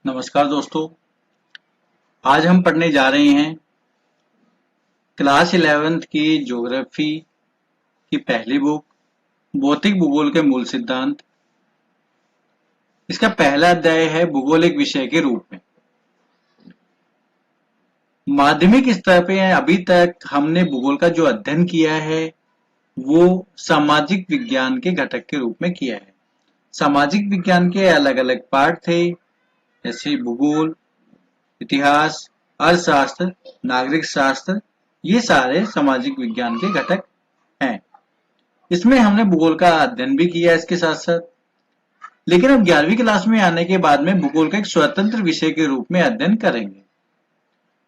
नमस्कार दोस्तों। आज हम पढ़ने जा रहे हैं क्लास 11th की ज्योग्राफी की पहली बुक भौतिक भूगोल के मूल सिद्धांत। इसका पहला अध्याय है भूगोल एक विषय के रूप में। माध्यमिक स्तर पे अभी तक हमने भूगोल का जो अध्ययन किया है वो सामाजिक विज्ञान के घटक के रूप में किया है। सामाजिक विज्ञान के अलग अलग पार्ट थे, जैसे भूगोल, इतिहास, अर्थशास्त्र, नागरिक शास्त्र। ये सारे सामाजिक विज्ञान के घटक हैं। इसमें हमने भूगोल का अध्ययन भी किया इसके साथ साथ। लेकिन अब 11वीं क्लास में आने के बाद में भूगोल का एक स्वतंत्र विषय के रूप में अध्ययन करेंगे।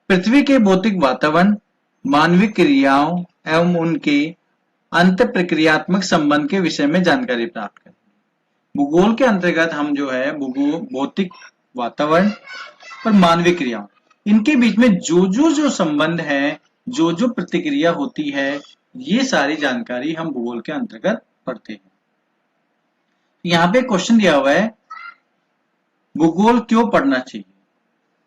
पृथ्वी के भौतिक वातावरण, मानवीय क्रियाओं एवं उनके अंत प्रक्रियात्मक संबंध के विषय में जानकारी प्राप्त करेंगे। भूगोल के अंतर्गत हम जो है भौतिक वातावरण और मानवीय क्रियाओं, इनके बीच में जो संबंध है, जो प्रतिक्रिया होती है, ये सारी जानकारी हम भूगोल के अंतर्गत पढ़ते हैं। यहाँ पे क्वेश्चन दिया हुआ है, भूगोल क्यों पढ़ना चाहिए?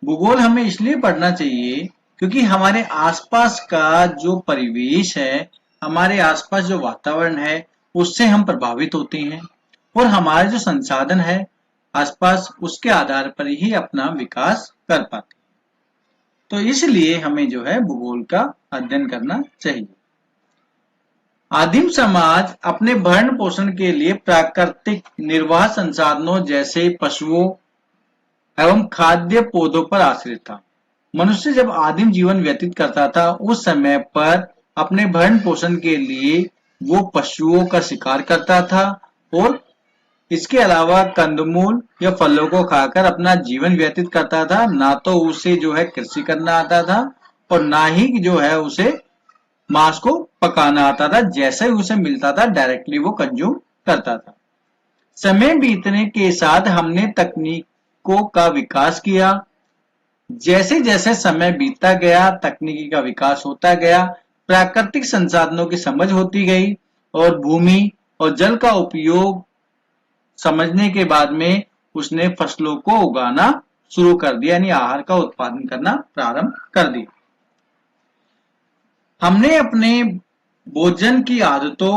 भूगोल हमें इसलिए पढ़ना चाहिए क्योंकि हमारे आसपास का जो परिवेश है, हमारे आसपास जो वातावरण है, उससे हम प्रभावित होते हैं और हमारे जो संसाधन है आसपास, उसके आधार पर ही अपना विकास कर पाते हैं। तो इसलिए हमें जो है भूगोल का अध्ययन करना चाहिए। आदिम समाज अपने भरण पोषण के लिए प्राकृतिक निर्वाह संसाधनों जैसे पशुओं एवं खाद्य पौधों पर आश्रित था। मनुष्य जब आदिम जीवन व्यतीत करता था, उस समय पर अपने भरण पोषण के लिए वो पशुओं का शिकार करता था और इसके अलावा कंदमूल या फलों को खाकर अपना जीवन व्यतीत करता था। ना तो उसे जो है कृषि करना आता था और ना ही जो है उसे मांस को पकाना आता था। जैसे ही उसे मिलता था डायरेक्टली वो कंज्यूम करता था। समय बीतने के साथ हमने तकनीकों का विकास किया। जैसे जैसे समय बीतता गया, तकनीकी का विकास होता गया, प्राकृतिक संसाधनों की समझ होती गई और भूमि और जल का उपयोग समझने के बाद में उसने फसलों को उगाना शुरू कर दिया, यानी आहार का उत्पादन करना प्रारंभ कर दिया। हमने अपने भोजन की आदतों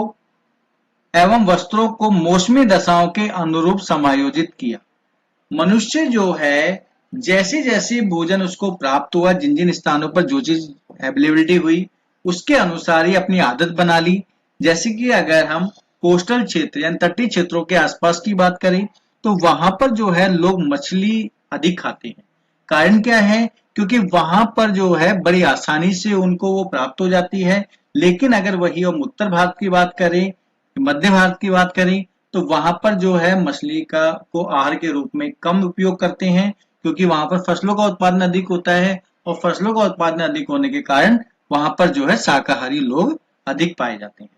एवं वस्त्रों को मौसमी दशाओं के अनुरूप समायोजित किया। मनुष्य जो है जैसे जैसे भोजन उसको प्राप्त हुआ, जिन जिन स्थानों पर जो चीज अवेलेबिलिटी हुई, उसके अनुसार ही अपनी आदत बना ली। जैसे कि अगर हम कोस्टल क्षेत्र यानी तटीय क्षेत्रों के आसपास की बात करें तो वहां पर जो है लोग मछली अधिक खाते हैं। कारण क्या है? क्योंकि वहां पर जो है बड़ी आसानी से उनको वो प्राप्त हो जाती है। लेकिन अगर वही हम उत्तर भारत की बात करें, मध्य भारत की बात करें, तो वहां पर जो है मछली का को आहार के रूप में कम उपयोग करते हैं, क्योंकि वहां पर फसलों का उत्पादन अधिक होता है और फसलों का उत्पादन अधिक होने के कारण वहां पर जो है शाकाहारी लोग अधिक पाए जाते हैं।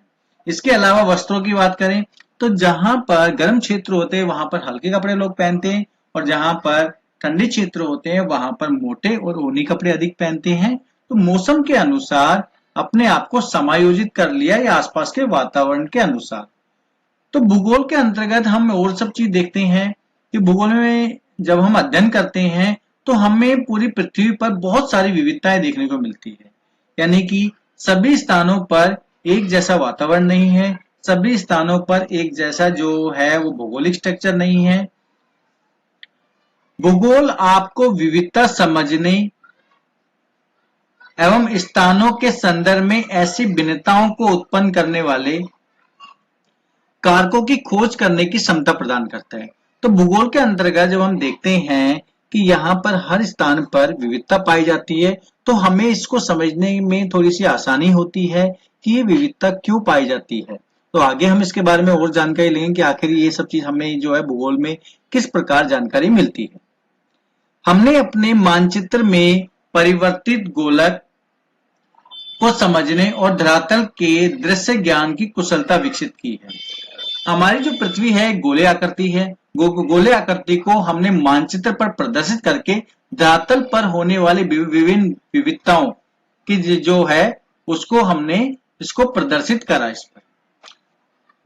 इसके अलावा वस्त्रों की बात करें तो जहां पर गर्म क्षेत्र होते हैं वहां पर हल्के कपड़े लोग पहनते हैं और जहां पर ठंडे क्षेत्र होते हैं वहां पर मोटे और ऊनी कपड़े अधिक पहनते हैं। तो मौसम के अनुसार अपने आप को समायोजित कर लिया या आसपास के वातावरण के अनुसार। तो भूगोल के अंतर्गत हम और सब चीज देखते हैं कि भूगोल में जब हम अध्ययन करते हैं तो हमें पूरी पृथ्वी पर बहुत सारी विविधताएं देखने को मिलती है। यानी कि सभी स्थानों पर एक जैसा वातावरण नहीं है, सभी स्थानों पर एक जैसा जो है वो भौगोलिक स्ट्रक्चर नहीं है। भूगोल आपको विविधता समझने एवं स्थानों के संदर्भ में ऐसी भिन्नताओं को उत्पन्न करने वाले कारकों की खोज करने की क्षमता प्रदान करता है। तो भूगोल के अंतर्गत जब हम देखते हैं कि यहाँ पर हर स्थान पर विविधता पाई जाती है, तो हमें इसको समझने में थोड़ी सी आसानी होती है कि ये विविधता क्यों पाई जाती है। तो आगे हम इसके बारे में और जानकारी लेंगे कि आखिर ये सब चीज हमें जो है भूगोल में किस प्रकार जानकारी मिलती है। हमने अपने मानचित्र में परिवर्तित गोलक को समझने और धरातल के दृश्य ज्ञान की कुशलता विकसित की है। हमारी जो पृथ्वी है गोले आकृति है। गोले आकृति को हमने मानचित्र पर प्रदर्शित करके धरातल पर होने वाली विभिन्न विविधताओं की जो है उसको हमने इसको प्रदर्शित करा इस पर।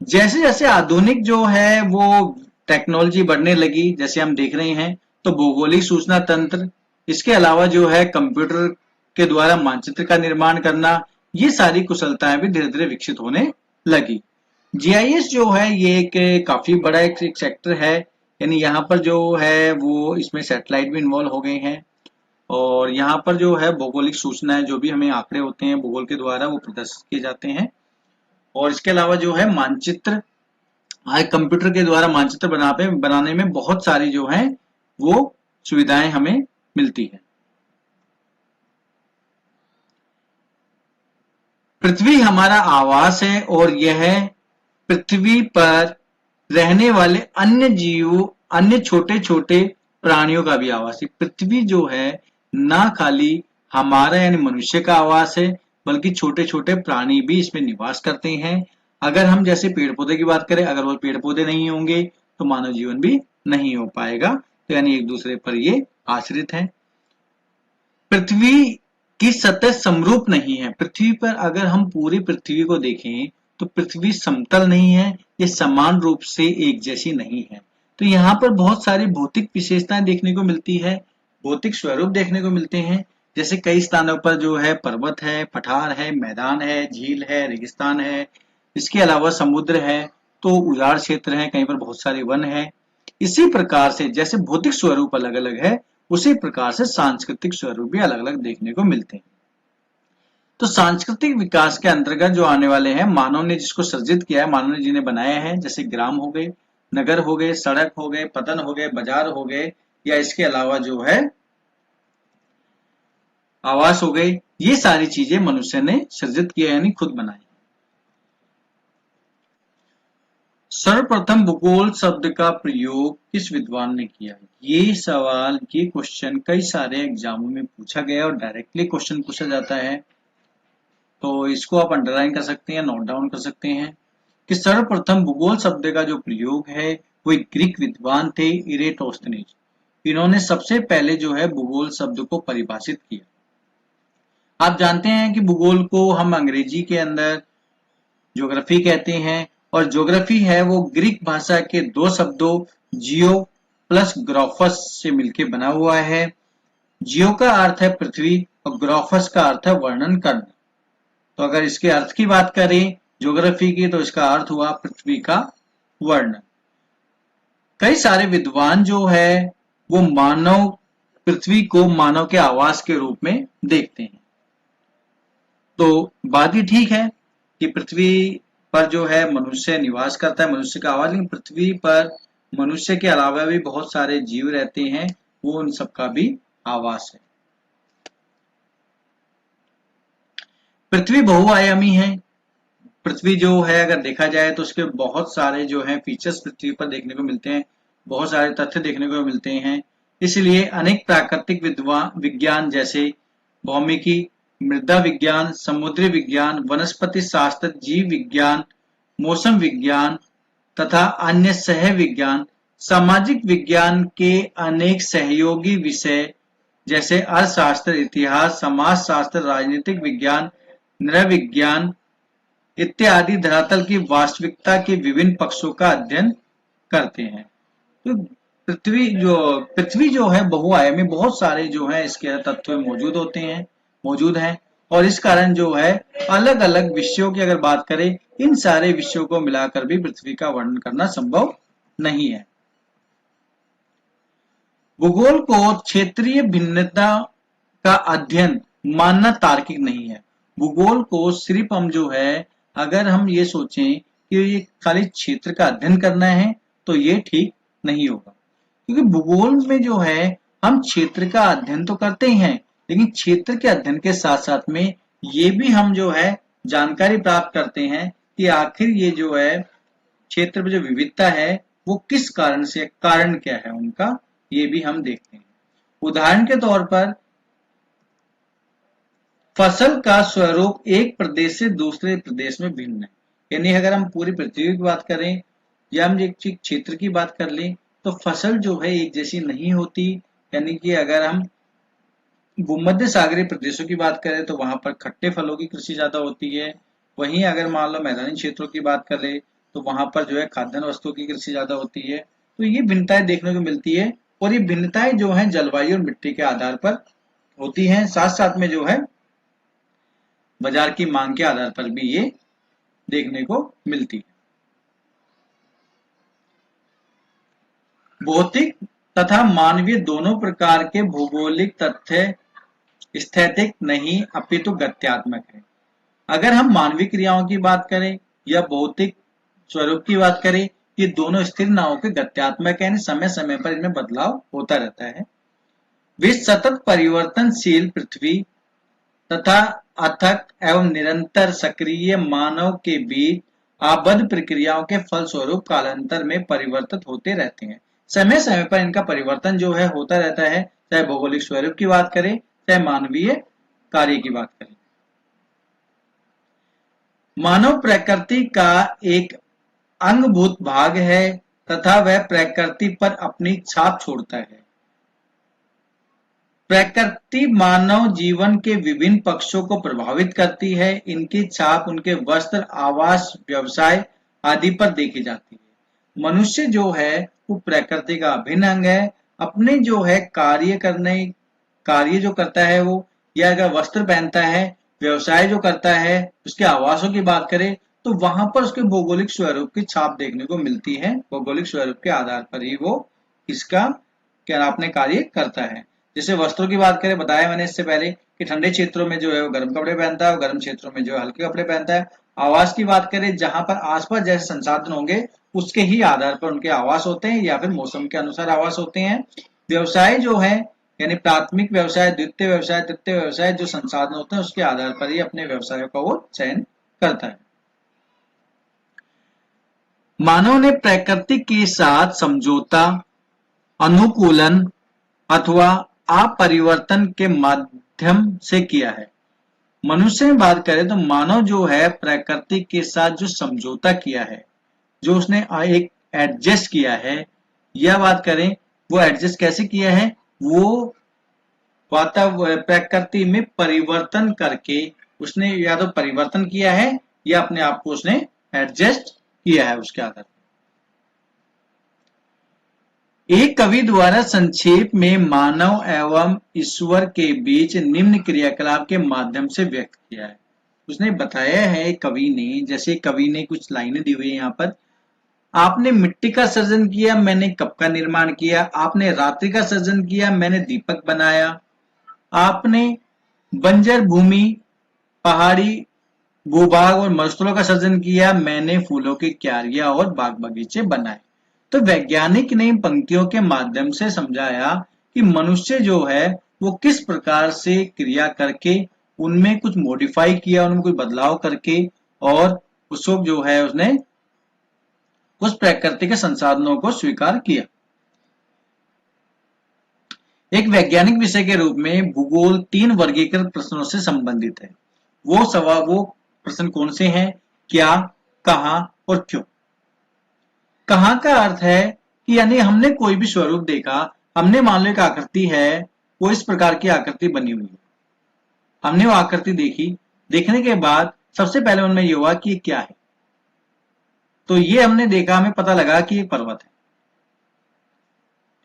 जैसे जैसे आधुनिक जो है वो टेक्नोलॉजी बढ़ने लगी, जैसे हम देख रहे हैं, तो भौगोलिक सूचना तंत्र, इसके अलावा जो है कंप्यूटर के द्वारा मानचित्र का निर्माण करना, ये सारी कुशलताएं भी धीरे धीरे विकसित होने लगी। जीआईएस जो है ये एक काफी बड़ा एक सेक्टर है, यानी यहाँ पर जो है वो इसमें सैटेलाइट भी इन्वॉल्व हो गए हैं और यहाँ पर जो है भौगोलिक सूचनाएं जो भी हमें आंकड़े होते हैं भूगोल के द्वारा वो प्रदर्शित किए जाते हैं। और इसके अलावा जो है मानचित्र, कंप्यूटर के द्वारा मानचित्र बनाने में बहुत सारी जो है वो सुविधाएं हमें मिलती है। पृथ्वी हमारा आवास है और यह पृथ्वी पर रहने वाले अन्य जीवों, अन्य छोटे छोटे प्राणियों का भी आवास है। पृथ्वी जो है ना खाली हमारा यानी मनुष्य का आवास है, बल्कि छोटे छोटे प्राणी भी इसमें निवास करते हैं। अगर हम जैसे पेड़ पौधे की बात करें, अगर वो पेड़ पौधे नहीं होंगे तो मानव जीवन भी नहीं हो पाएगा, तो यानी एक दूसरे पर ये आश्रित है। पृथ्वी की सतह समरूप नहीं है। पृथ्वी पर अगर हम पूरी पृथ्वी को देखें तो पृथ्वी समतल नहीं है, ये समान रूप से एक जैसी नहीं है। तो यहाँ पर बहुत सारी भौतिक विशेषताएं देखने को मिलती है, भौतिक स्वरूप देखने को मिलते हैं। जैसे कई स्थानों पर जो है पर्वत है, पठार है, मैदान है, झील है, रेगिस्तान है, इसके अलावा समुद्र है, तो उजाड़ क्षेत्र है, कहीं पर बहुत सारे वन है। इसी प्रकार से जैसे भौतिक स्वरूप अलग अलग है, उसी प्रकार से सांस्कृतिक स्वरूप भी अलग अलग देखने को मिलते हैं। तो सांस्कृतिक विकास के अंतर्गत जो आने वाले हैं, मानव ने जिसको सर्जित किया है, मानव ने जिन्हें बनाया है, जैसे ग्राम हो गए, नगर हो गए, सड़क हो गए, पतन हो गए, बाजार हो गए, या इसके अलावा जो है आवास हो गए, ये सारी चीजें मनुष्य ने सर्जित किया यानी खुद बनाई। सर्वप्रथम भूगोल शब्द का प्रयोग किस विद्वान ने किया? ये सवाल, ये क्वेश्चन कई सारे एग्जामों में पूछा गया और डायरेक्टली क्वेश्चन पूछा जाता है, तो इसको आप अंडरलाइन कर सकते हैं, नोट डाउन कर सकते हैं कि सर्वप्रथम भूगोल शब्द का जो प्रयोग है वो एक ग्रीक विद्वान थे, इरेटोस्थनीज। इन्होंने सबसे पहले जो है भूगोल शब्द को परिभाषित किया। आप जानते हैं कि भूगोल को हम अंग्रेजी के अंदर ज्योग्राफी कहते हैं, और ज्योग्राफी है वो ग्रीक भाषा के दो शब्दों जियो प्लस ग्राफस से मिलकर बना हुआ है। जियो का अर्थ है पृथ्वी और ग्राफस का अर्थ है वर्णन करना। तो अगर इसके अर्थ की बात करें ज्योग्राफी की, तो इसका अर्थ हुआ पृथ्वी का वर्णन। कई सारे विद्वान जो है वो मानव, पृथ्वी को मानव के आवास के रूप में देखते हैं। तो बात ही ठीक है कि पृथ्वी पर जो है मनुष्य निवास करता है, मनुष्य का आवास, लेकिन पृथ्वी पर मनुष्य के अलावा भी बहुत सारे जीव रहते हैं, वो उन सबका भी आवास है। पृथ्वी बहुआयामी है। पृथ्वी जो है अगर देखा जाए तो उसके बहुत सारे जो है फीचर्स पृथ्वी पर देखने को मिलते हैं, बहुत सारे तथ्य देखने को मिलते हैं। इसलिए अनेक प्राकृतिक विज्ञान जैसे भौमिकी, मृदा विज्ञान, समुद्री विज्ञान, वनस्पति शास्त्र, जीव विज्ञान, मौसम विज्ञान तथा अन्य सह विज्ञान, सामाजिक विज्ञान के अनेक सहयोगी विषय जैसे अर्थशास्त्र, इतिहास, समाजशास्त्र, राजनीतिक विज्ञान, नृविज्ञान इत्यादि धरातल की वास्तविकता के विभिन्न पक्षों का अध्ययन करते हैं। तो पृथ्वी जो है बहुआयामी, बहुत सारे जो है इसके तत्व मौजूद हैं, और इस कारण जो है अलग अलग विषयों की अगर बात करें, इन सारे विषयों को मिलाकर भी पृथ्वी का वर्णन करना संभव नहीं है। भूगोल को क्षेत्रीय भिन्नता का अध्ययन मानना तार्किक नहीं है। भूगोल को सिर्फ हम जो है अगर हम ये सोचें कि ये खाली क्षेत्र का अध्ययन करना है तो ये ठीक नहीं होगा, क्योंकि भूगोल में जो है हम क्षेत्र का अध्ययन तो करते हैं, लेकिन क्षेत्र के अध्ययन के साथ साथ में ये भी हम जो है जानकारी प्राप्त करते हैं कि आखिर ये जो है क्षेत्र में जो विविधता है वो किस कारण से, कारण क्या है उनका, ये भी हम देखते हैं। उदाहरण के तौर पर फसल का स्वरूप एक प्रदेश से दूसरे प्रदेश में भिन्न है। यानी अगर हम पूरी पृथ्वी की बात करें या हम एक क्षेत्र की बात कर लें तो फसल जो है एक जैसी नहीं होती। यानी कि अगर हम भूमध्य सागरीय प्रदेशों की बात करें तो वहां पर खट्टे फलों की कृषि ज्यादा होती है, वहीं अगर मान लो मैदानी क्षेत्रों की बात करें तो वहां पर जो है खाद्यान्न वस्तुओं की कृषि ज्यादा होती है। तो ये भिन्नताएं देखने को मिलती है और ये भिन्नताएं जो हैं जलवायु और मिट्टी के आधार पर होती हैं, साथ साथ में जो है बाजार की मांग के आधार पर भी ये देखने को मिलती है। भौतिक तथा मानवीय दोनों प्रकार के भौगोलिक तथ्य स्थैतिक नहीं अपितु गत्यात्मक है। अगर हम मानवीय क्रियाओं की बात करें या भौतिक स्वरूप की बात करें, ये दोनों स्थिर ना होकर गत्यात्मक है, समय समय पर इनमें बदलाव होता रहता है। वे सतत परिवर्तनशील पृथ्वी तथा अथक एवं निरंतर सक्रिय मानव के बीच आबद्ध प्रक्रियाओं के फलस्वरूप कालांतर में परिवर्तित होते रहते हैं। समय समय पर इनका परिवर्तन जो है होता रहता है, चाहे भौगोलिक स्वरूप की बात करें चाहे मानवीय कार्य की बात करें। मानव प्रकृति का एक अंगभूत भाग है तथा वह प्रकृति पर अपनी छाप छोड़ता है। प्रकृति मानव जीवन के विभिन्न पक्षों को प्रभावित करती है। इनकी छाप उनके वस्त्र, आवास, व्यवसाय आदि पर देखी जाती है। मनुष्य जो है वो प्रकृति का अभिन्न अंग है। अपने जो है कार्य जो करता है वो, या अगर वस्त्र पहनता है, व्यवसाय जो करता है, उसके आवासों की बात करें तो वहां पर उसके भौगोलिक स्वरूप की छाप देखने को मिलती है। भौगोलिक स्वरूप के आधार पर ही वो इसका क्या अपने कार्य करता है। जैसे वस्त्रों की बात करें, बताया मैंने इससे पहले कि ठंडे क्षेत्रों में जो है वो गर्म कपड़े पहनता है और गर्म क्षेत्रों में जो है हल्के कपड़े पहनता है। आवास की बात करें, जहां पर आसपास जैसे संसाधन होंगे उसके ही आधार पर उनके आवास होते हैं या फिर मौसम के अनुसार आवास होते हैं। व्यवसाय जो है यानी प्राथमिक व्यवसाय, द्वितीय व्यवसाय, तृतीय व्यवसाय, जो संसाधन होते हैं उसके आधार पर ही अपने व्यवसायों का वो चयन करता है। मानव ने प्रकृति के साथ समझौता, अनुकूलन अथवा अपरिवर्तन के माध्यम से किया है। मनुष्य में बात करें तो मानव जो है प्रकृति के साथ जो समझौता किया है, जो उसने एक एडजस्ट किया है, यह बात करें वो एडजस्ट कैसे किया है, वो प्रकृति में परिवर्तन करके उसने या तो परिवर्तन किया है या अपने आप को उसने एडजस्ट किया है उसके आधार पर। एक कवि द्वारा संक्षेप में मानव एवं ईश्वर के बीच निम्न क्रियाकलाप के माध्यम से व्यक्त किया है। उसने बताया है कवि ने, जैसे कवि ने कुछ लाइनें दी हुई है यहाँ पर, आपने मिट्टी का सृजन किया, मैंने कप का निर्माण किया। आपने रात्रि का सृजन किया, मैंने दीपक बनाया। आपने बंजर भूमि, पहाड़ी भूभाग और मरुस्थलों का सृजन किया, मैंने फूलों की क्यारियां और बाग बगीचे बनाए। तो वैज्ञानिक ने इन पंक्तियों के माध्यम से समझाया कि मनुष्य जो है वो किस प्रकार से क्रिया करके उनमें कुछ मॉडिफाई किया, उनमें कुछ बदलाव करके, और उसको जो है उसने उस प्रकृति के संसाधनों को स्वीकार किया। एक वैज्ञानिक विषय के रूप में भूगोल 3 वर्गीकृत प्रश्नों से संबंधित है। वो प्रश्न कौन से हैं? क्या, कहां और क्यों। कहां का अर्थ है कि यानी हमने कोई भी स्वरूप देखा, हमने मान लो एक आकृति है, वो इस प्रकार की आकृति बनी हुई है, हमने वो आकृति देखी, देखने के बाद सबसे पहले उनमें ये हुआ कि ये क्या है, तो ये हमने देखा, हमें पता लगा कि ये पर्वत है,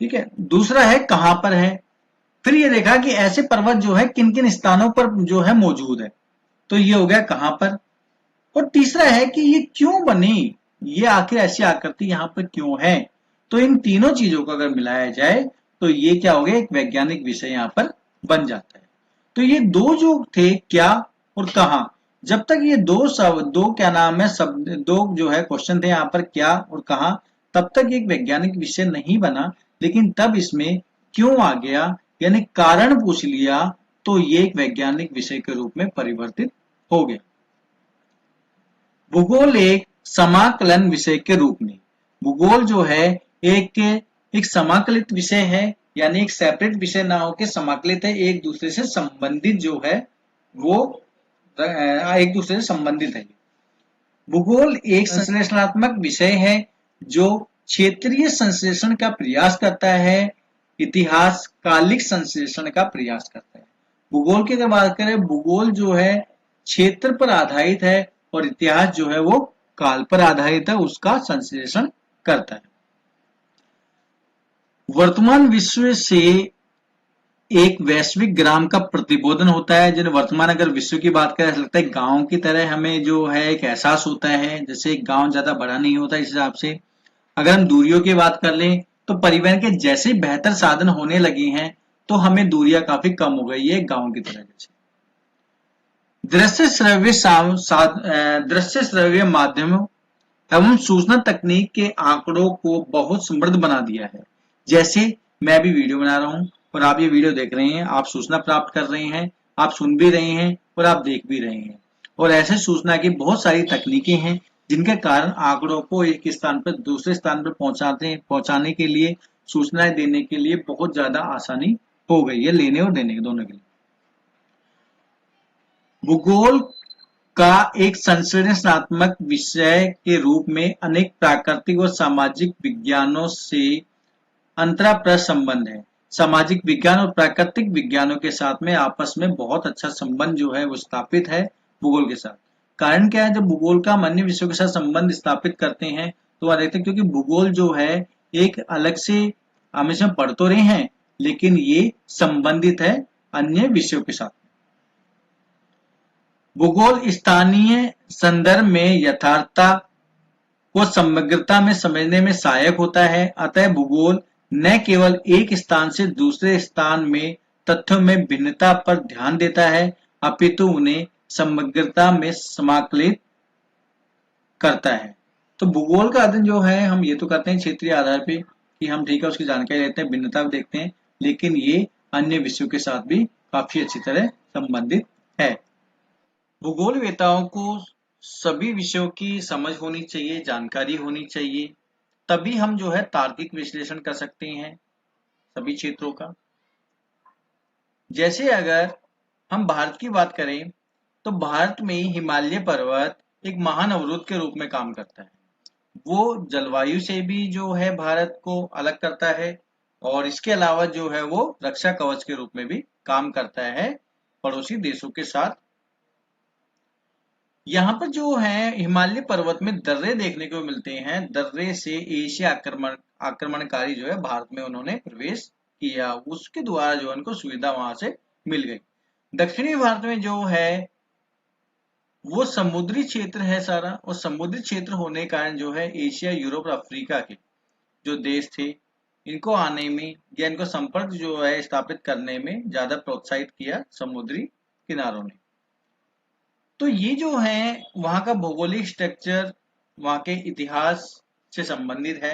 ठीक है। दूसरा है कहां पर है, फिर ये देखा कि ऐसे पर्वत जो है किन किन स्थानों पर जो है मौजूद है, तो ये हो गया कहां पर। और तीसरा है कि ये क्यों बनी, ये आखिर ऐसी आकृति यहां पर क्यों है। तो इन तीनों चीजों को अगर मिलाया जाए तो ये क्या हो गया, एक वैज्ञानिक विषय यहां पर बन जाता है। तो ये दो जो थे, क्या और कहां, जब तक ये दो क्या नाम है शब्द, दो जो है क्वेश्चन थे यहाँ पर, क्या और कहां, तब तक एक वैज्ञानिक विषय नहीं बना। लेकिन तब इसमें क्यों आ गया, यानी कारण पूछ लिया, तो ये एक वैज्ञानिक विषय के रूप में परिवर्तित हो गया। भूगोल एक समाकलन विषय के रूप में, भूगोल जो है एक समाकलित विषय है, यानी एक सेपरेट विषय ना होकर समाकलित है, एक दूसरे से संबंधित जो है वो एक दूसरे से संबंधित है। भूगोल एक संश्लेषणात्मक विषय है जो क्षेत्रीय संश्लेषण का प्रयास करता है, इतिहास कालिक संश्लेषण का प्रयास करता है। भूगोल की अगर बात करें, भूगोल जो है क्षेत्र पर आधारित है और इतिहास जो है वो काल पर आधारित है, उसका संश्लेषण करता है। वर्तमान विश्व से एक वैश्विक ग्राम का प्रतिबोधन होता है। जिन वर्तमान अगर विश्व की बात करें, ऐसा लगता है गांव की तरह हमें जो है एक एहसास होता है, जैसे गांव ज्यादा बड़ा नहीं होता। इस हिसाब से अगर हम दूरियों की बात कर लें तो परिवहन के जैसे बेहतर साधन होने लगे हैं तो हमें दूरियां काफी कम हो गई है गांव की तरह। जैसे दृश्य श्रव्य माध्यमों एवं सूचना तकनीक के आंकड़ों को बहुत समृद्ध बना दिया है। जैसे मैं अभी वीडियो बना रहा हूं और आप ये वीडियो देख रहे हैं, आप सूचना प्राप्त कर रहे हैं, आप सुन भी रहे हैं और आप देख भी रहे हैं। और ऐसे सूचना की बहुत सारी तकनीकें हैं जिनके कारण आंकड़ों को एक स्थान पर दूसरे स्थान पर पहुंचाने के लिए, सूचनाएं देने के लिए बहुत ज्यादा आसानी हो गई है, लेने और देने के दोनों के लिए। भूगोल का एक संश्लेषणात्मक विषय के रूप में अनेक प्राकृतिक और सामाजिक विज्ञानों से अंतराप्रस्थ संबंध है। सामाजिक विज्ञान और प्राकृतिक विज्ञानों के साथ में आपस में बहुत अच्छा संबंध जो है वो स्थापित है भूगोल के साथ। कारण क्या है, जब भूगोल का हम अन्य विषयों के साथ संबंध स्थापित करते हैं तो वह देखते हैं क्योंकि भूगोल जो है एक अलग से, हम इसमें पढ़ तो रहे हैं लेकिन ये संबंधित है अन्य विषयों के साथ। भूगोल स्थानीय संदर्भ में यथार्थता को समग्रता में समझने में सहायक होता है। अतः भूगोल न केवल एक स्थान से दूसरे स्थान में तथ्यों में भिन्नता पर ध्यान देता है, अपितु उन्हें समग्रता में समाकलित करता है। तो भूगोल का अध्ययन जो है हम ये तो करते हैं क्षेत्रीय आधार पे कि हम ठीक है उसकी जानकारी लेते हैं, भिन्नता भी देखते हैं, लेकिन ये अन्य विषयों के साथ भी काफी अच्छी तरह संबंधित है। भूगोलवेताओं को सभी विषयों की समझ होनी चाहिए, जानकारी होनी चाहिए, तभी हम जो है तार्किक विश्लेषण कर सकते हैं सभी क्षेत्रों का। जैसे अगर हम भारत की बात करें तो भारत में हिमालय पर्वत एक महान अवरोध के रूप में काम करता है। वो जलवायु से भी जो है भारत को अलग करता है और इसके अलावा जो है वो रक्षा कवच के रूप में भी काम करता है पड़ोसी देशों के साथ। यहाँ पर जो है हिमालय पर्वत में दर्रे देखने को मिलते हैं। दर्रे से एशिया आक्रमणकारी जो है भारत में उन्होंने प्रवेश किया, उसके द्वारा जो उनको सुविधा वहां से मिल गई। दक्षिणी भारत में जो है वो समुद्री क्षेत्र है सारा, और समुद्री क्षेत्र होने के कारण जो है एशिया, यूरोप और अफ्रीका के जो देश थे इनको आने में या इनको संपर्क जो है स्थापित करने में ज्यादा प्रोत्साहित किया समुद्री किनारों ने। तो ये जो है वहां का भौगोलिक स्ट्रक्चर वहां के इतिहास से संबंधित है।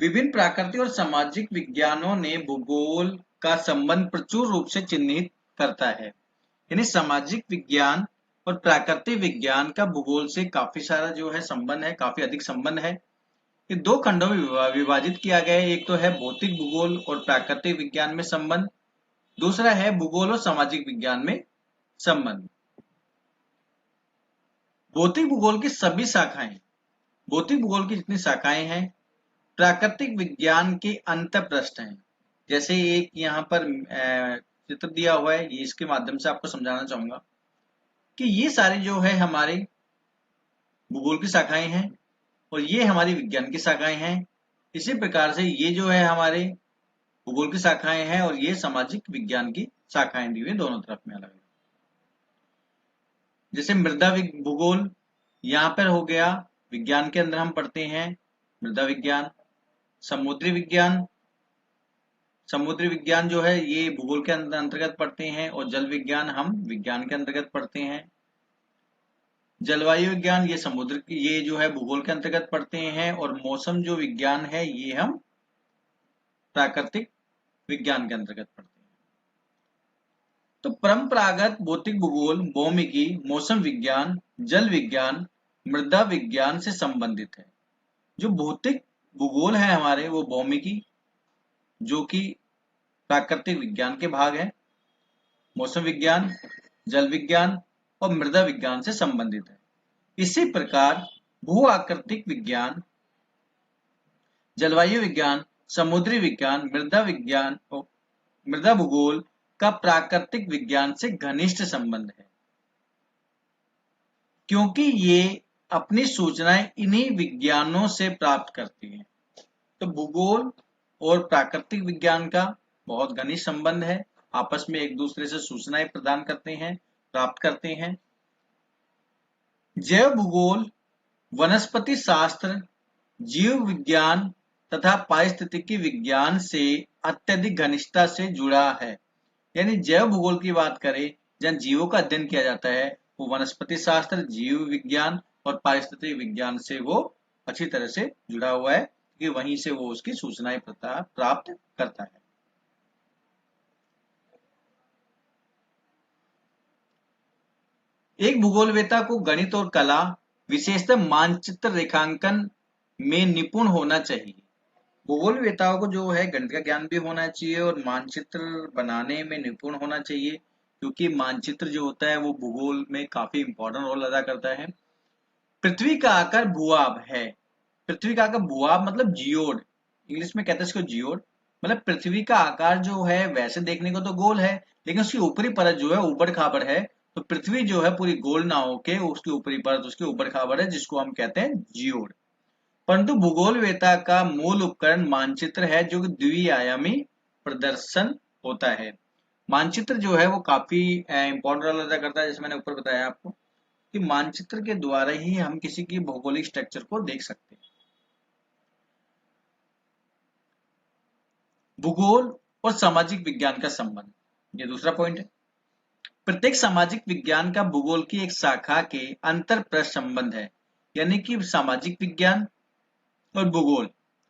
विभिन्न प्राकृतिक और सामाजिक विज्ञानों ने भूगोल का संबंध प्रचुर रूप से चिन्हित करता है। यानी सामाजिक विज्ञान और प्राकृतिक विज्ञान का भूगोल से काफी सारा जो है संबंध है, काफी अधिक संबंध है। ये दो खंडों में विभाजित किया गया है। एक तो है भौतिक भूगोल और प्राकृतिक विज्ञान में संबंध, दूसरा है भूगोल और सामाजिक विज्ञान में संबंध। भौतिक भूगोल की सभी शाखाएं, भौतिक भूगोल की जितनी शाखाएं हैं प्राकृतिक विज्ञान के अंतःपृष्ठ हैं। जैसे एक यहाँ पर चित्र दिया हुआ है, ये इसके माध्यम से आपको समझाना चाहूंगा कि ये सारी जो है हमारे भूगोल की शाखाएं हैं और ये हमारी विज्ञान की शाखाएं हैं। इसी प्रकार से ये जो है हमारे भूगोल की शाखाएं हैं और ये सामाजिक विज्ञान की शाखाएं दी हुई दोनों तरफ में अलग। जैसे मृदा भूगोल यहाँ पर हो गया, विज्ञान के अंदर हम पढ़ते हैं मृदा विज्ञान। समुद्री विज्ञान, समुद्री विज्ञान जो है ये भूगोल के अंतर्गत पढ़ते हैं और जल विज्ञान हम विज्ञान के अंतर्गत पढ़ते हैं। जलवायु विज्ञान ये जो है भूगोल के अंतर्गत पढ़ते हैं और मौसम जो विज्ञान है ये हम प्राकृतिक विज्ञान के अंतर्गत पढ़ते हैं। तो परंपरागत भौतिक भूगोल भौमिकी, मौसम विज्ञान, जल विज्ञान, मृदा विज्ञान से संबंधित है। जो भौतिक भूगोल है हमारे वो भौमिकी जो कि प्राकृतिक विज्ञान के भाग है, मौसम विज्ञान, जल विज्ञान और मृदा विज्ञान से संबंधित है। इसी प्रकार भू आकृतिक विज्ञान, जलवायु विज्ञान, समुद्री विज्ञान, मृदा भूगोल का प्राकृतिक विज्ञान से घनिष्ठ संबंध है, क्योंकि ये अपनी सूचनाएं इन्हीं विज्ञानों से प्राप्त करती हैं। तो भूगोल और प्राकृतिक विज्ञान का बहुत घनिष्ठ संबंध है, आपस में एक दूसरे से सूचनाएं प्रदान करते हैं, प्राप्त करते हैं। जैव भूगोल वनस्पति शास्त्र, जीव विज्ञान तथा पारिस्थितिकी विज्ञान से अत्यधिक घनिष्ठता से जुड़ा है। यानी जैव भूगोल की बात करें, जहाँ जीवों का अध्ययन किया जाता है, वो वनस्पति शास्त्र, जीव विज्ञान और पारिस्थितिकी विज्ञान से वो अच्छी तरह से जुड़ा हुआ है, कि वहीं से वो उसकी सूचनाएं प्राप्त करता है। एक भूगोलवेत्ता को गणित और कला, विशेषतः मानचित्र रेखांकन में निपुण होना चाहिए। भूगोलवेत्ताओं को जो है गणित का ज्ञान भी होना चाहिए और मानचित्र बनाने में निपुण होना चाहिए, क्योंकि मानचित्र जो होता है वो भूगोल में काफी इंपॉर्टेंट रोल अदा करता है। पृथ्वी का आकार भूआब है। पृथ्वी का आकार भूआब मतलब जियोड, इंग्लिश में कहते हैं इसको जियोड। मतलब पृथ्वी का आकार जो है वैसे देखने को तो गोल है, लेकिन उसकी ऊपरी परत जो है ऊबड़ खाबड़ है। तो पृथ्वी जो है पूरी गोल ना होके उसकी ऊपरी परत उसकी ऊबड़ खाबड़ है, जिसको हम कहते हैं जियोड। परंतु भूगोलवेत्ता का मूल उपकरण मानचित्र है, जो कि द्विआयामी प्रदर्शन होता है। मानचित्र जो है वो काफी इंपॉर्टेंट रोल अदा करता है, जैसे मैंने ऊपर बताया आपको कि मानचित्र के द्वारा ही हम किसी की भौगोलिक स्ट्रक्चर को देख सकते हैं। भूगोल और सामाजिक विज्ञान का संबंध, ये दूसरा पॉइंट है। प्रत्येक सामाजिक विज्ञान का भूगोल की एक शाखा के अंतर प्रश्न संबंध है। यानी कि सामाजिक विज्ञान और भूगोल,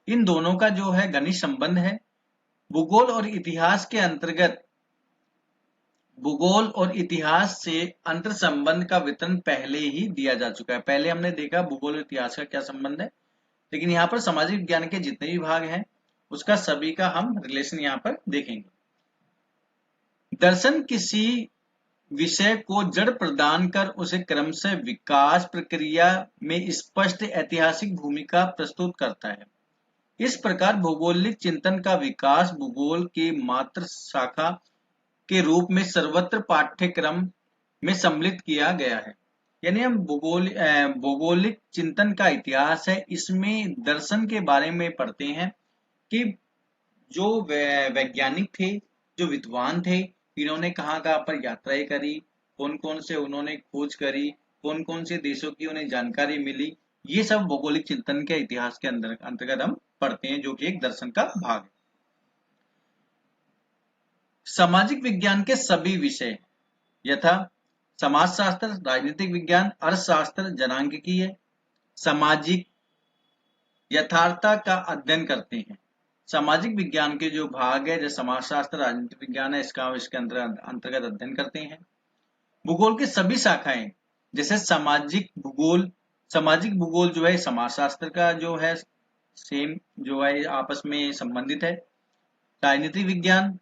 इन दोनों का जो है घनिष्ठ संबंध है। भूगोल और इतिहास के अंतर्गत भूगोल और इतिहास से अंतर संबंध का विवरण पहले ही दिया जा चुका है। पहले हमने देखा भूगोल और इतिहास का क्या संबंध है, लेकिन यहाँ पर सामाजिक विज्ञान के जितने भी भाग हैं उसका सभी का हम रिलेशन यहाँ पर देखेंगे। दर्शन किसी विषय को जड़ प्रदान कर उसे क्रमशः विकास प्रक्रिया में स्पष्ट ऐतिहासिक भूमिका प्रस्तुत करता है। इस प्रकार भौगोलिक चिंतन का विकास भूगोल की मात्र शाखा के रूप में सर्वत्र पाठ्यक्रम में सम्मिलित किया गया है। यानी हम भौगोलिक चिंतन का इतिहास है, इसमें दर्शन के बारे में पढ़ते हैं कि जो वैज्ञानिक थे, जो विद्वान थे, इन्होंने कहाँ कहाँ पर यात्राएं करी, कौन कौन से उन्होंने खोज करी, कौन कौन से देशों की उन्हें जानकारी मिली, ये सब भौगोलिक चिंतन के इतिहास के अंतर्गत हम पढ़ते हैं, जो कि एक दर्शन का भाग है। सामाजिक विज्ञान के सभी विषय यथा समाजशास्त्र, राजनीतिक विज्ञान, अर्थशास्त्र, जनांगिकीय, सामाजिक यथार्थता का अध्ययन करते हैं। सामाजिक विज्ञान के जो भाग है, जैसे समाजशास्त्र, राजनीतिक विज्ञान है, इसके अंतर्गत अध्ययन करते हैं। भूगोल की सभी शाखाएं, जैसे सामाजिक भूगोल जो है समाजशास्त्र का जो है सेम जो है आपस में संबंधित है। राजनीतिक विज्ञान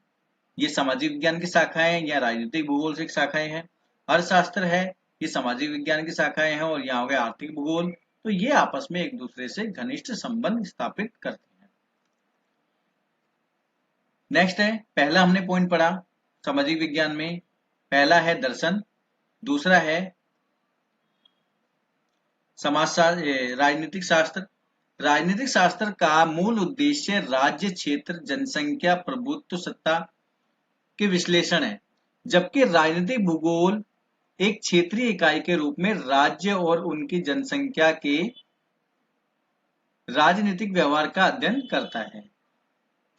ये सामाजिक विज्ञान की शाखाएं या राजनीतिक भूगोल से शाखाएं हैं। अर्थशास्त्र है, ये सामाजिक विज्ञान की शाखाएं हैं। और यहाँ हो गया आर्थिक भूगोल, तो ये आपस में एक दूसरे से घनिष्ठ संबंध स्थापित करते हैं। नेक्स्ट है, पहला हमने पॉइंट पढ़ा सामाजिक विज्ञान में, पहला है दर्शन, दूसरा है समाजशास्त्र, राजनीतिक शास्त्र। राजनीतिक शास्त्र का मूल उद्देश्य राज्य, क्षेत्र, जनसंख्या, प्रभुत्व, सत्ता के विश्लेषण है, जबकि राजनीतिक भूगोल एक क्षेत्रीय इकाई के रूप में राज्य और उनकी जनसंख्या के राजनीतिक व्यवहार का अध्ययन करता है।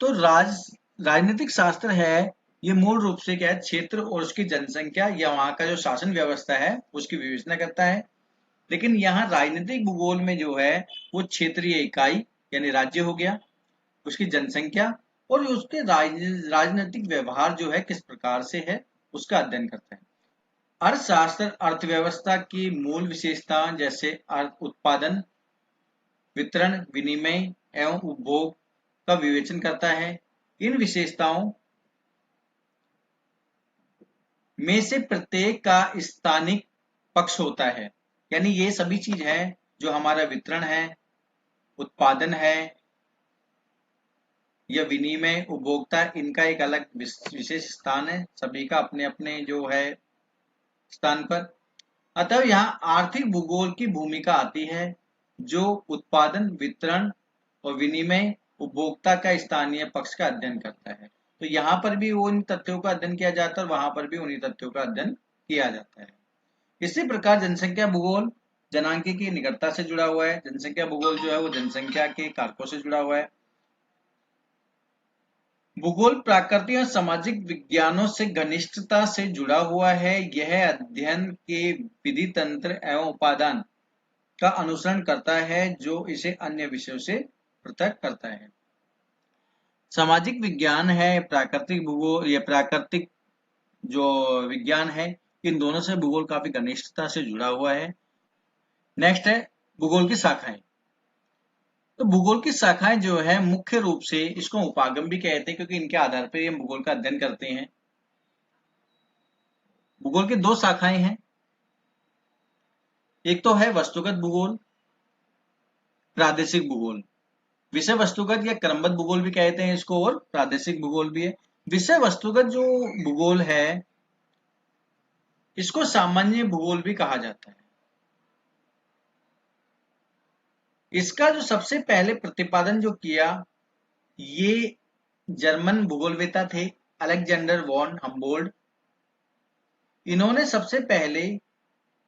तो राजनीतिक शास्त्र है, ये मूल रूप से क्या है, क्षेत्र और उसकी जनसंख्या या वहां का जो शासन व्यवस्था है उसकी विवेचना करता है। लेकिन यहाँ राजनीतिक भूगोल में जो है वो क्षेत्रीय इकाई यानी राज्य हो गया, उसकी जनसंख्या और उसके राजनीतिक व्यवहार जो है किस प्रकार से है उसका अध्ययन करता है। अर्थशास्त्र अर्थव्यवस्था की मूल विशेषताएं जैसे उत्पादन, वितरण, विनिमय एवं उपभोग का विवेचन करता है। इन विशेषताओं में से प्रत्येक का स्थानिक पक्ष होता है। यानी ये सभी चीज है जो हमारा वितरण है, उत्पादन है या विनिमय, उपभोक्ता, इनका एक अलग विशेष स्थान है, सभी का अपने अपने जो है स्थान पर। अतः यहाँ आर्थिक भूगोल की भूमिका आती है, जो उत्पादन, वितरण और विनिमय उपभोक्ता का स्थानीय पक्ष का अध्ययन करता है। तो यहाँ पर भी उन तथ्यों का अध्ययन किया जाता है और वहां पर भी उन्हीं तथ्यों का अध्ययन किया जाता है। इसी प्रकार जनसंख्या भूगोल जनांक की निकटता से जुड़ा हुआ है। जनसंख्या भूगोल जो है वो जनसंख्या के कारकों से जुड़ा हुआ है। भूगोल प्राकृतिक और सामाजिक विज्ञानों से घनिष्ठता से जुड़ा हुआ है। यह अध्ययन के विधि तंत्र एवं उपादान का अनुसरण करता है जो इसे अन्य विषयों से पृथक करता है। सामाजिक विज्ञान है प्राकृतिक भूगोल, या प्राकृतिक जो विज्ञान है, इन दोनों से भूगोल काफी घनिष्ठता से जुड़ा हुआ है। नेक्स्ट है भूगोल की शाखाएं। तो भूगोल की शाखाएं जो है मुख्य रूप से इसको उपागम भी कहते हैं, क्योंकि इनके आधार पर हम भूगोल का अध्ययन करते हैं। भूगोल की दो शाखाएं हैं, एक तो है वस्तुगत भूगोल, प्रादेशिक भूगोल। विषय वस्तुगत या क्रमबद्ध भूगोल भी कहते हैं इसको, और प्रादेशिक भूगोल भी है। विषय वस्तुगत जो भूगोल है इसको सामान्य भूगोल भी कहा जाता है। इसका जो सबसे पहले प्रतिपादन जो किया ये जर्मन भूगोलवेता थे अलेक्जेंडर वॉन हम्बोल्ट। इन्होंने सबसे पहले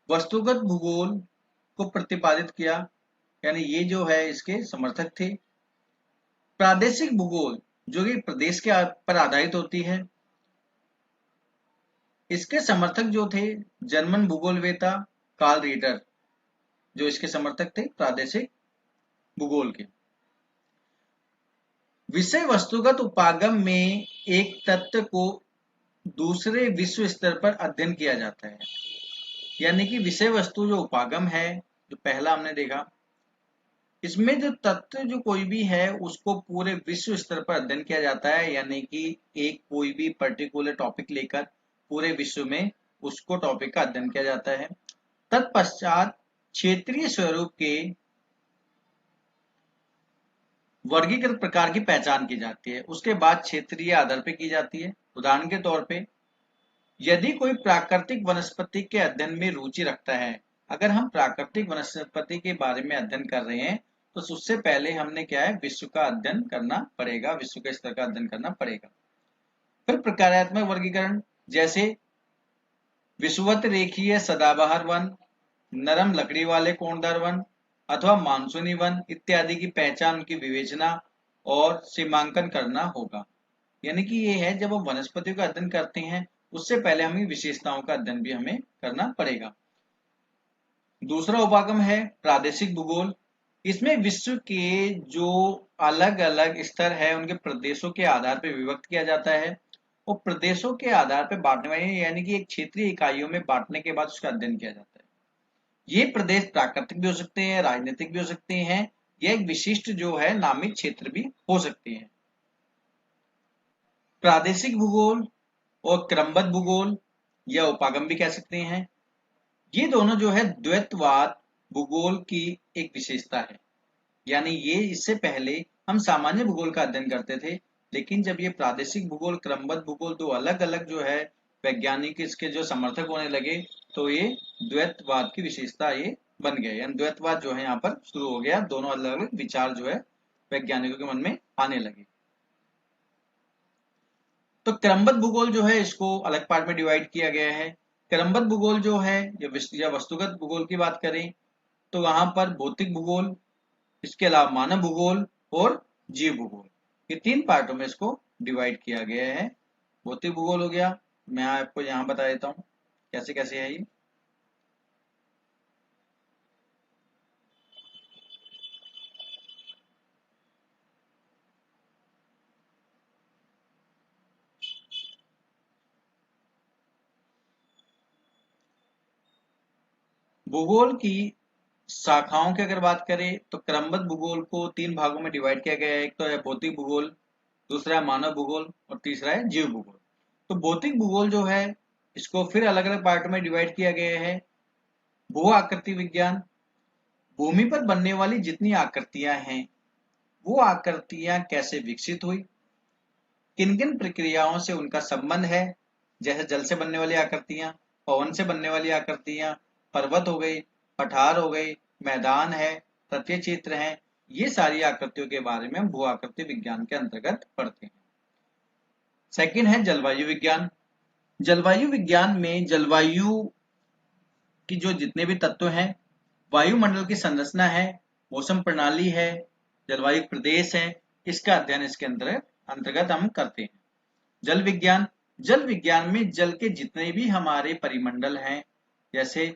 वस्तुगत भूगोल को प्रतिपादित किया, यानी ये जो है इसके समर्थक थे। प्रादेशिक भूगोल जो कि प्रदेश के पर आधारित होती है, इसके समर्थक जो थे जर्मन भूगोलवेता कार्ल रीडर, जो इसके समर्थक थे प्रादेशिक भूगोल के। विषय वस्तुगत उपागम में एक तत्व को दूसरे विश्व स्तर पर अध्ययन किया जाता है, यानी कि विषय वस्तु जो उपागम है, जो पहला हमने देखा, इसमें जो तत्व जो कोई भी है उसको पूरे विश्व स्तर पर अध्ययन किया जाता है, यानी कि एक कोई भी पर्टिकुलर टॉपिक लेकर पूरे विश्व में उसको टॉपिक का अध्ययन किया जाता है। तत्पश्चात क्षेत्रीय स्वरूप के वर्गीकृत प्रकार की पहचान की जाती है, उसके बाद क्षेत्रीय आधार पर की जाती है। उदाहरण के तौर पे यदि कोई प्राकृतिक वनस्पति के अध्ययन में रुचि रखता है, अगर हम प्राकृतिक वनस्पति के बारे में अध्ययन कर रहे हैं तो उससे पहले हमने क्या है विश्व का अध्ययन करना पड़ेगा, विश्व के स्तर का अध्ययन करना पड़ेगा। फिर प्रकारात्मक वर्गीकरण, जैसे विषुवत रेखीय सदाबहार वन, नरम लकड़ी वाले कोणदार वन अथवा मानसूनी वन इत्यादि की पहचान, उनकी विवेचना और सीमांकन करना होगा। यानी कि ये है जब हम वनस्पतियों का अध्ययन करते हैं उससे पहले हमें विशेषताओं का अध्ययन भी हमें करना पड़ेगा। दूसरा उपागम है प्रादेशिक भूगोल। इसमें विश्व के जो अलग अलग स्तर है उनके प्रदेशों के आधार पर विभक्त किया जाता है, और प्रदेशों के आधार पर बांटने वाले यानी कि एक क्षेत्रीय इकाइयों में बांटने के बाद उसका अध्ययन किया जाता है। ये प्रदेश प्राकृतिक भी हो सकते हैं, राजनीतिक भी हो सकते हैं, यह एक विशिष्ट जो है नामित क्षेत्र भी हो सकते हैं। प्रादेशिक भूगोल और क्रमबद्ध भूगोल या उपागम भी कह सकते हैं, ये दोनों जो है द्वैतवाद भूगोल की एक विशेषता है। यानी ये इससे पहले हम सामान्य भूगोल का अध्ययन करते थे, लेकिन जब ये प्रादेशिक भूगोल क्रमबद्ध भूगोल दो अलग अलग जो है वैज्ञानिक इसके जो समर्थक होने लगे, तो ये द्वैतवाद की विशेषता ये बन गए, यानी द्वैतवाद जो है यहाँ पर शुरू हो गया। दोनों अलग अलग विचार जो है वैज्ञानिकों के मन में आने लगे। तो क्रमबद्ध भूगोल जो है इसको अलग पार्ट में डिवाइड किया गया है। क्रमबद्ध भूगोल जो है या वस्तुगत भूगोल की बात करें तो वहां पर भौतिक भूगोल, इसके अलावा मानव भूगोल और जीव भूगोल, ये तीन पार्टों में इसको डिवाइड किया गया है। भौतिक भूगोल हो गया, मैं आपको यहाँ बता देता हूँ कैसे कैसे है ये। भूगोल की शाखाओं की अगर बात करें तो क्रमबद्ध भूगोल को तीन भागों में डिवाइड किया गया है। एक तो है भौतिक भूगोल, दूसरा है मानव भूगोल और तीसरा है जीव भूगोल। तो भौतिक भूगोल जो है इसको फिर अलग अलग पार्ट में डिवाइड किया गया है। भू आकृति विज्ञान, भूमि पर बनने वाली जितनी आकृतियां हैं वो आकृतियां कैसे विकसित हुई, किन किन प्रक्रियाओं से उनका संबंध है, जैसे जल से बनने वाली आकृतियां, पवन से बनने वाली आकृतियां, पर्वत हो गई, पठार हो गई, मैदान है, तटीय क्षेत्र है, ये सारी आकृतियों के बारे में हम भू आकृति विज्ञान के अंतर्गत पढ़ते हैं। सेकंड है जलवायु विज्ञान। जलवायु विज्ञान में जलवायु की जो जितने भी तत्व हैं, वायुमंडल की संरचना है, मौसम प्रणाली है, जलवायु प्रदेश है, इसका अध्ययन इसके अंतर्गत हम करते हैं। जल विज्ञान, जल विज्ञान में जल के जितने भी हमारे परिमंडल हैं, जैसे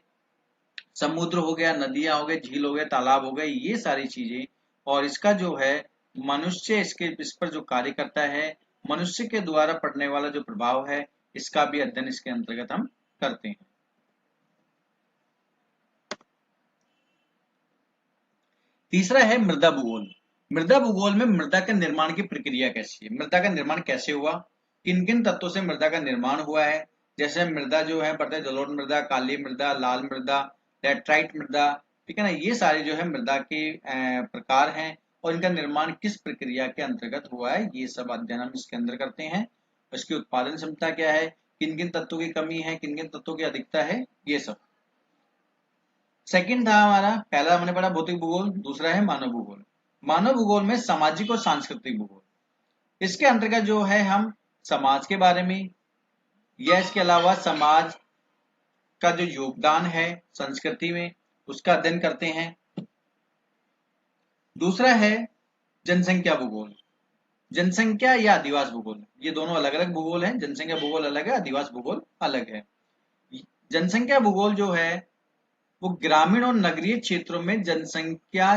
समुद्र हो गया, नदियां हो गए, झील हो गए, तालाब हो गए, ये सारी चीजें, और इसका जो है मनुष्य इस पर जो कार्य करता है, मनुष्य के द्वारा पड़ने वाला जो प्रभाव है, इसका भी अध्ययन इसके अंतर्गत हम करते हैं। तीसरा है मृदा भूगोल। मृदा भूगोल में मृदा के निर्माण की प्रक्रिया कैसी है, मृदा का निर्माण कैसे हुआ, किन किन तत्वों से मृदा का निर्माण हुआ है। जैसे मृदा जो है पढ़ते हैं, जलोढ़ मृदा, काली मृदा, लाल मृदा, लेटराइट मृदा, ठीक है ना। ये सारे जो है मृदा के प्रकार हैं और इनका निर्माण किस प्रक्रिया के अंतर्गत हुआ है, ये सब अध्ययन हम इसके अंदर करते हैं। इसकी उत्पादन क्षमता क्या है, किन किन तत्वों की कमी है, किन किन तत्वों की अधिकता है, ये सब। सेकंड था हमारा, पहला हमने पढ़ा भौतिक भूगोल, दूसरा है मानव भूगोल। मानव भूगोल में सामाजिक और सांस्कृतिक भूगोल, इसके अंतर्गत जो है हम समाज के बारे में या इसके अलावा समाज का जो योगदान है संस्कृति में, उसका अध्ययन करते हैं। दूसरा है जनसंख्या भूगोल। जनसंख्या या अधिवास भूगोल, ये दोनों अलग अलग भूगोल हैं। जनसंख्या भूगोल अलग है, अधिवास भूगोल अलग है। जनसंख्या भूगोल जो है वो ग्रामीण और नगरीय क्षेत्रों में जनसंख्या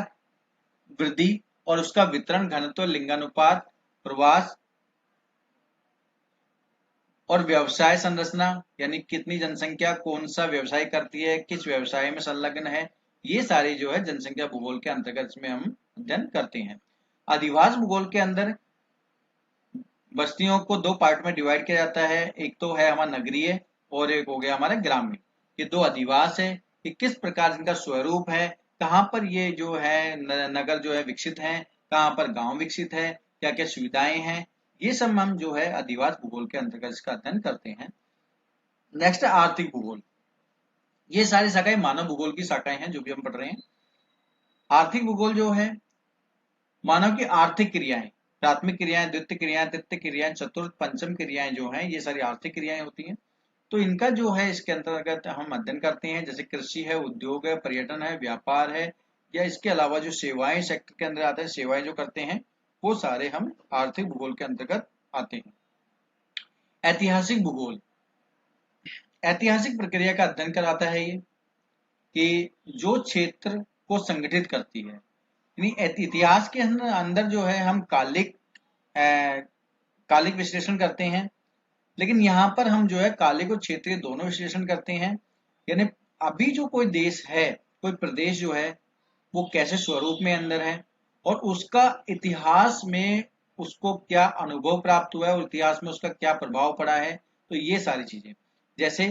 वृद्धि और उसका वितरण, घनत्व, लिंगानुपात, प्रवास और व्यवसाय संरचना, यानी कितनी जनसंख्या कौन सा व्यवसाय करती है, किस व्यवसाय में संलग्न है, ये सारे जो है जनसंख्या भूगोल के अंतर्गत इसमें हम अध्ययन करते हैं। अधिवास भूगोल के अंदर बस्तियों को दो पार्ट में डिवाइड किया जाता है, एक तो है हमारा नगरीय और एक हो गया हमारा ग्रामीण। ये दो अधिवास है, कि किस प्रकार इनका स्वरूप है, कहाँ पर ये जो है नगर जो है विकसित है, कहाँ पर गांव विकसित है, क्या क्या सुविधाएं हैं, ये सब हम जो है अधिवास भूगोल के अंतर्गत इसका अध्ययन करते हैं। नेक्स्ट है आर्थिक भूगोल। ये सारी शाखाएं मानव भूगोल की शाखाएं हैं जो भी हम पढ़ रहे हैं। आर्थिक भूगोल जो है मानव की आर्थिक क्रियाएं, प्राथमिक क्रियाएं, द्वितीय क्रियाएं, तृतीय क्रियाएं, चतुर्थ पंचम क्रियाएं जो हैं, ये सारी आर्थिक क्रियाएं होती हैं। तो इनका जो है इसके अंतर्गत हम अध्ययन करते हैं। जैसे कृषि है, उद्योग है, पर्यटन है, व्यापार है, या इसके अलावा जो सेवाएं सेक्टर के अंदर आते हैं, सेवाएं जो करते हैं, वो सारे हम आर्थिक भूगोल के अंतर्गत आते हैं। ऐतिहासिक भूगोल, ऐतिहासिक प्रक्रिया का अध्ययन कराता है ये, कि जो क्षेत्र को संगठित करती है, यानी इतिहास के अंदर जो है हम कालिक विश्लेषण करते हैं, लेकिन यहाँ पर हम जो है कालिक और क्षेत्रीय दोनों विश्लेषण करते हैं। यानी अभी जो कोई देश है, कोई प्रदेश जो है, वो कैसे स्वरूप में अंदर है और उसका इतिहास में उसको क्या अनुभव प्राप्त हुआ है और इतिहास में उसका क्या प्रभाव पड़ा है। तो ये सारी चीजें, जैसे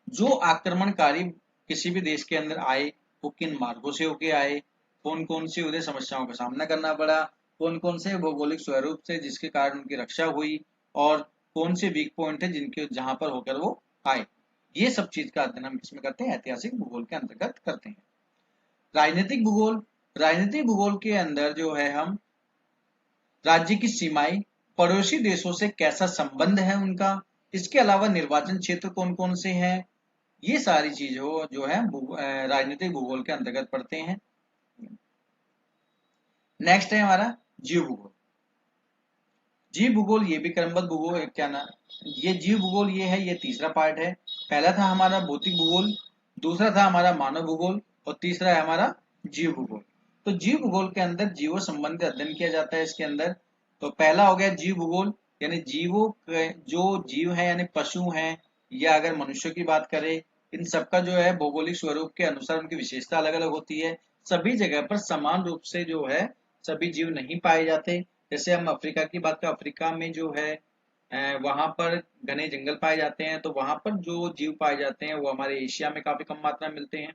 जो आक्रमणकारी किसी भी देश के अंदर आए, वो किन मार्गों से होके आए, कौन कौन सी उन्हें समस्याओं का सामना करना पड़ा, कौन कौन से भौगोलिक स्वरूप से जिसके कारण उनकी रक्षा हुई, और कौन से वीक पॉइंट है जिनके जहां पर होकर वो आए। ये सब चीज का अध्ययन हम किसमें करते हैं, ऐतिहासिक भूगोल के अंतर्गत करते हैं। राजनीतिक भूगोल, राजनीतिक भूगोल के अंदर जो है हम राज्य की सीमाएं, पड़ोसी देशों से कैसा संबंध है उनका, इसके अलावा निर्वाचन क्षेत्र कौन कौन से हैं, ये सारी चीजों जो है राजनीतिक भूगोल के अंतर्गत पढ़ते हैं। नेक्स्ट है हमारा जीव भूगोल। जीव भूगोल ये भी क्रमबद्ध भूगोल, क्या ना, ये जीव भूगोल ये है, ये तीसरा पार्ट है। पहला था हमारा भौतिक भूगोल, दूसरा था हमारा मानव भूगोल और तीसरा है हमारा जीव भूगोल। तो जीव भूगोल के अंदर जीवों संबंधी अध्ययन किया जाता है इसके अंदर। तो पहला हो गया जीव भूगोल, यानी जीवों जो जीव है, यानी पशु हैं या अगर मनुष्यों की बात करें, इन सबका जो है भौगोलिक स्वरूप के अनुसार उनकी विशेषता अलग अलग होती है। सभी जगह पर समान रूप से जो है सभी जीव नहीं पाए जाते। जैसे हम अफ्रीका की बात करें, अफ्रीका में जो है वहां पर घने जंगल पाए जाते हैं, तो वहां पर जो जीव पाए जाते हैं वो हमारे एशिया में काफी कम मात्रा में मिलते हैं।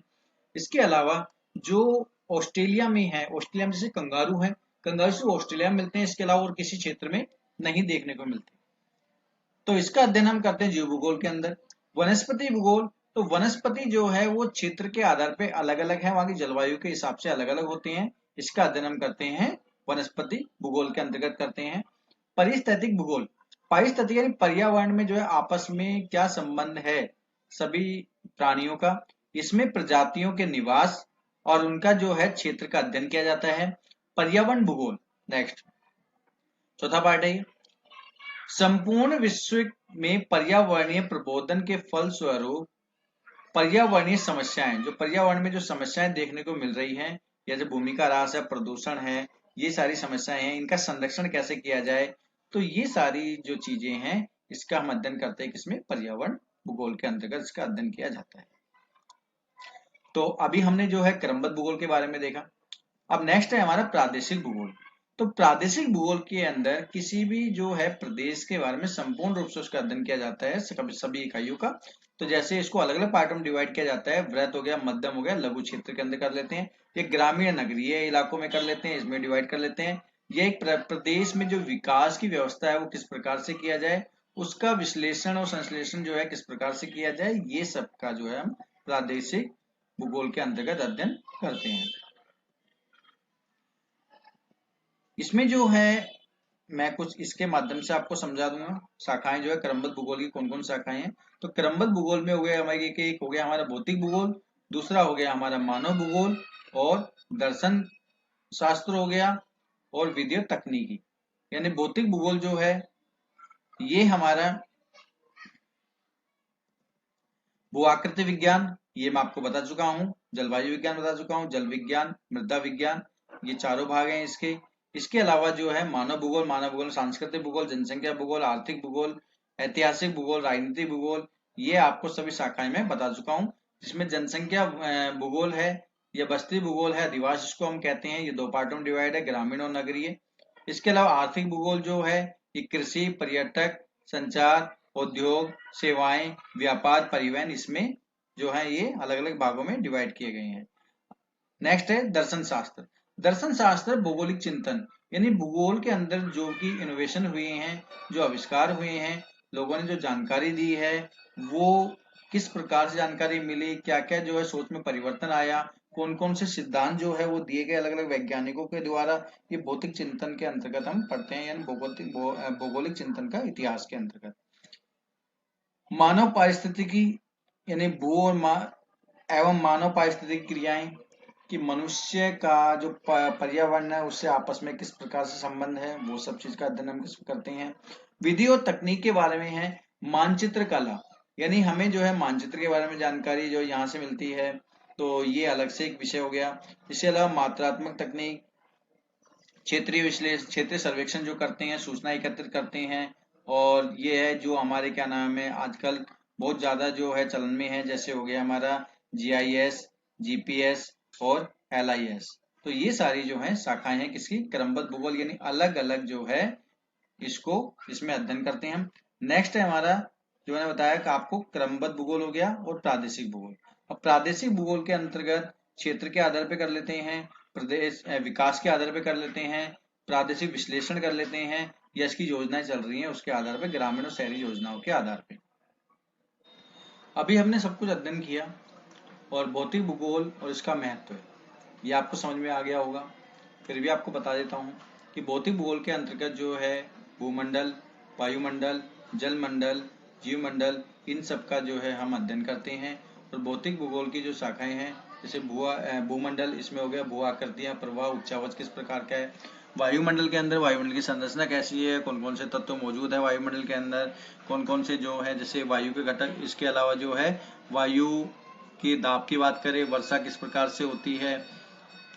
इसके अलावा जो ऑस्ट्रेलिया में है, ऑस्ट्रेलिया में जैसे कंगारू है, कंगारू सिर्फ ऑस्ट्रेलिया में मिलते हैं, इसके अलावा और किसी क्षेत्र में नहीं देखने को मिलते। तो इसका अध्ययन हम करते हैं जीव भूगोल के अंदर। वनस्पति भूगोल, तो वनस्पति जो है वो क्षेत्र के आधार पे अलग अलग है, वहां की जलवायु के हिसाब से अलग अलग होते हैं, इसका अध्ययन हम करते हैं वनस्पति भूगोल के अंतर्गत करते हैं। परिस्थितिक भूगोल, परिस्थिति यानी पर्यावरण में जो है आपस में क्या संबंध है सभी प्राणियों का, इसमें प्रजातियों के निवास और उनका जो है क्षेत्र का अध्ययन किया जाता है। पर्यावरण भूगोल, नेक्स्ट चौथा पार्ट है। संपूर्ण विश्व में पर्यावरणीय प्रबोधन के फलस्वरूप पर्यावरणीय समस्याएं, जो पर्यावरण में जो समस्याएं देखने को मिल रही हैं, जैसे भूमि का ह्रास है, प्रदूषण है, ये सारी समस्याएं हैं, इनका संरक्षण कैसे किया जाए, तो ये सारी जो चीजें हैं इसका हम अध्ययन करते हैं किसमें, पर्यावरण भूगोल के अंतर्गत इसका अध्ययन किया जाता है। तो अभी हमने जो है क्रमबद्ध भूगोल के बारे में देखा। अब नेक्स्ट है हमारा प्रादेशिक भूगोल। तो प्रादेशिक भूगोल के अंदर किसी भी जो है प्रदेश के बारे में संपूर्ण रूप से उसका अध्ययन किया जाता है सभी इकाइयों का। तो जैसे इसको अलग अलग पार्टों में डिवाइड किया जाता है, वृहत हो गया, मध्यम हो गया, लघु क्षेत्र के अंदर कर लेते हैं, ये ग्रामीण नगरीय इलाकों में कर लेते हैं, इसमें डिवाइड कर लेते हैं। ये एक प्रदेश में जो विकास की व्यवस्था है वो किस प्रकार से किया जाए, उसका विश्लेषण और संश्लेषण जो है किस प्रकार से किया जाए, ये सब का जो है हम प्रादेशिक भूगोल के अंतर्गत अध्ययन करते हैं। इसमें जो है मैं कुछ इसके माध्यम से आपको समझा दूंगा। शाखाएं जो है क्रमबद्ध भूगोल की कौन कौन शाखाएं हैं। तो क्रमबद्ध भूगोल में हो गया हमारे एक हो गया हमारा भौतिक भूगोल, दूसरा हो गया हमारा मानव भूगोल, और दर्शन शास्त्र हो गया, और विद्युत तकनीकी। यानी भौतिक भूगोल जो है ये हमारा भूआकृति विज्ञान, ये मैं आपको बता चुका हूँ, जलवायु विज्ञान बता चुका हूँ, जल विज्ञान, मृदा विज्ञान, ये चारों भाग हैं इसके। इसके अलावा जो है मानव भूगोल, सांस्कृतिक भूगोल, जनसंख्या भूगोल, आर्थिक भूगोल, ऐतिहासिक भूगोल, राजनीतिक भूगोल, ये आपको सभी शाखाएं में बता चुका हूँ। जिसमें जनसंख्या भूगोल है, या बस्ती भूगोल है, अधिवास जिसको हम कहते हैं, ये दो पार्टों में डिवाइड है, ग्रामीण और नगरीय। इसके अलावा आर्थिक भूगोल जो है ये कृषि, पर्यटक, संचार, उद्योग, सेवाएं, व्यापार, परिवहन, इसमें जो है ये अलग अलग भागों में डिवाइड किए गए हैं। नेक्स्ट है दर्शन शास्त्र। दर्शन शास्त्र भौगोलिक चिंतन, यानी भूगोल के अंदर जो कि इनोवेशन हुए हैं, जो आविष्कार हुए हैं, लोगों ने जो जानकारी दी है, वो किस प्रकार से जानकारी मिली, क्या क्या जो है सोच में परिवर्तन आया, कौन कौन से सिद्धांत जो है वो दिए गए अलग अलग वैज्ञानिकों के द्वारा, ये भौतिक चिंतन के अंतर्गत हम पढ़ते हैं, यानी भौगोलिक चिंतन का इतिहास के अंतर्गत। मानव पारिस्थितिकी, यानी भू और एवं मानव पारिस्थितिक क्रियाएं, कि मनुष्य का जो पर्यावरण है उससे आपस में किस प्रकार से संबंध है, वो सब चीज का अध्ययन हम करते हैं। विधि और तकनीक के बारे में है। मानचित्र कला, यानी हमें जो है मानचित्र के बारे में जानकारी जो यहाँ से मिलती है, तो ये अलग से एक विषय हो गया। इसके अलावा मात्रात्मक तकनीक, क्षेत्रीय विश्लेषण, क्षेत्रीय सर्वेक्षण जो करते हैं, सूचना एकत्रित करते हैं, और ये है जो हमारे क्या नाम है आजकल बहुत ज्यादा जो है चलन में है, जैसे हो गया हमारा GIS, GPS और LIS। तो ये सारी जो है शाखाएं हैं किसकी, क्रमबद्ध भूगोल, यानी अलग अलग जो है इसको इसमें अध्ययन करते हैं हम। नेक्स्ट है हमारा जो मैंने बताया कि आपको क्रमबद्ध भूगोल हो गया और प्रादेशिक भूगोल। अब प्रादेशिक भूगोल के अंतर्गत क्षेत्र के आधार पर कर लेते हैं, प्रदेश विकास के आधार पर कर लेते हैं, प्रादेशिक विश्लेषण कर लेते हैं, या इसकी योजनाएं चल रही हैं उसके आधार पर, ग्रामीण और शहरी योजनाओं के आधार पर। अभी हमने सब कुछ अध्ययन किया, और भौतिक भूगोल और इसका महत्व ये आपको समझ में आ गया होगा। फिर भी आपको बता देता हूँ कि भौतिक भूगोल के अंतर्गत जो है भूमंडल, वायुमंडल, जलमंडल, जीवमंडल, इन सब का जो है हम अध्ययन करते हैं। और भौतिक भूगोल की जो शाखाएं हैं, जैसे भूमंडल, इसमें हो गया भू आकृतियां, प्रवाह, उच्चावच किस प्रकार का है। वायुमंडल के अंदर वायुमंडल की संरचना कैसी है, कौन कौन से तत्व मौजूद है वायुमंडल के अंदर, कौन कौन से जो है जैसे वायु के घटक। इसके अलावा जो है वायु की दाब की बात करें, वर्षा किस प्रकार से होती है,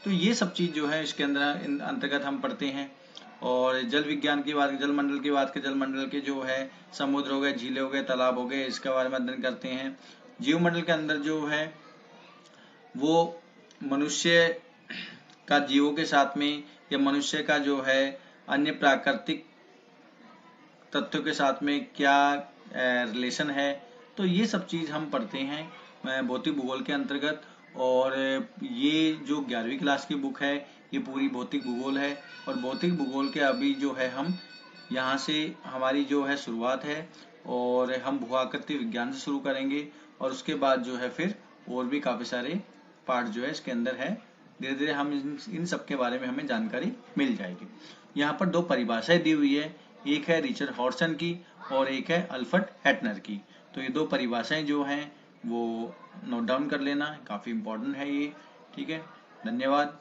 तो ये सब चीज जो है इसके अंदर अंतर्गत हम पढ़ते हैं। और जल विज्ञान की बात, जलमंडल की बात करें, जलमंडल के जो है समुद्र हो गए, झीलें हो गए, तालाब हो गए, इसके बारे में अध्ययन करते हैं। जीवमंडल के अंदर जो है वो मनुष्य का जीवों के साथ में, या मनुष्य का जो है अन्य प्राकृतिक तत्वों के साथ में क्या रिलेशन है, तो ये सब चीज हम पढ़ते हैं भौतिक भूगोल के अंतर्गत। और ये जो 11वीं क्लास की बुक है ये पूरी भौतिक भूगोल है। और भौतिक भूगोल के अभी जो है हम यहाँ से हमारी जो है शुरुआत है, और हम भूआकृति विज्ञान से शुरू करेंगे, और उसके बाद जो है फिर और भी काफी सारे पार्ट जो है इसके अंदर है, धीरे धीरे हम इन सब के बारे में हमें जानकारी मिल जाएगी। यहाँ पर दो परिभाषाएं दी हुई है, एक है रिचर्ड हॉर्सन की और एक है अल्फ्रेड हेटनर की। तो ये दो परिभाषाएं जो हैं वो नोट डाउन कर लेना, काफ़ी इंपॉर्टेंट है ये। ठीक है, धन्यवाद।